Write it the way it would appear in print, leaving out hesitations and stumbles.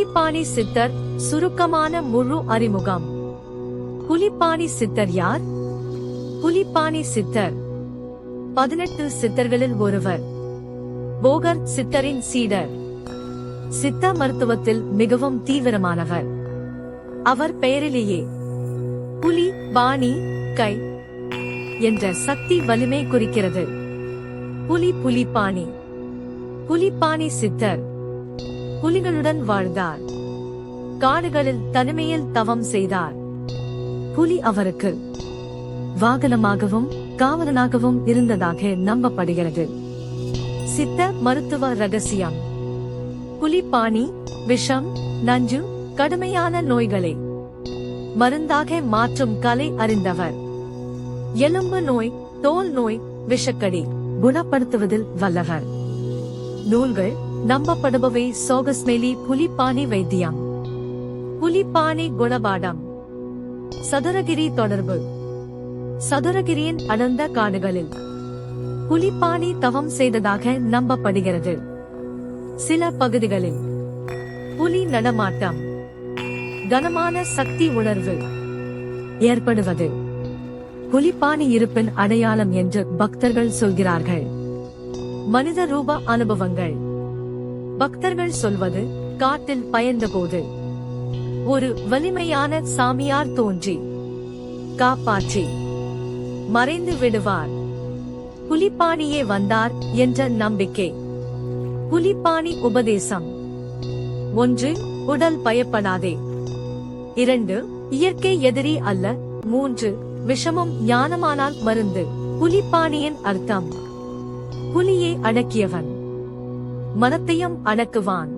புலிப்பாணி சித்தர் சுருக்கமான முழு அறிமுகம். புலிப்பாணி சித்தர் யார்? புலிப்பாணி சித்தர் 18 சித்தர்களில் ஒருவர். போகர் சித்தரின் சீடர். சித்த மருத்துவத்தில் மிகவும் தீவிரமானவர். அவர் பெயரிலேயே புலி, பாணி, கை என்ற சக்தி வலிமை குறிக்கிறது. புலிப்பாணி. புலிப்பாணி சித்தர் புலிகளுடன் வாழ்ந்தார். காடுகளில் தனிமையில் தவம் செய்தார். புலி அவருக்கு வாகனமாகவும் காவலனாகவும் இருந்ததாக நம்பப்படுகிறது. சித்த மருத்துவ ரகசியம். புலிப்பாணி விஷம், நஞ்சு, கடுமையான நோய்களை மருந்தாக மாற்றும் கலை அறிந்தவர். எலும்பு நோய், தோல் நோய், விஷக்கடி குணப்படுத்துவதில் வல்லவர். நூல்கள் நம்பப்படுபவை: சோகஸ்மெலி புலிப்பாணி வைத்தியம், புலிப்பாணி குணபாடம், சதுரகிரி தொடர்பு. சதுரகிரியின் அடர்ந்த காடுகளில் புலிப்பாணி தவம் செய்ததாக நம்பப்படுகிறது. சில பகுதிகளில் புலி நடமாட்டம், கனமான சக்தி உணர்வு ஏற்படுவது புலிப்பாணி இருப்பின் அடையாளம் என்று பக்தர்கள் சொல்கிறார்கள். மனித ரூப அனுபவங்கள். பக்தர்கள் சொல்வது, காட்டில் பயந்தபோது ஒரு வலிமையான சாமியார் தோன்றி காப்பாற்றி மறைந்து விடுவார். புலிப்பாணியே வந்தார் என்ற நம்பிக்கை. புலிப்பாணி உபதேசம்: 1. உடல் பயப்படாதே. 2. இயற்கை எதிரி அல்ல. 3. விஷமும் ஞானமானால் மருந்து. புலிப்பாணியின் அர்த்தம்: புலியை அடக்கியவன் மனத்தையும் அடக்குவான்.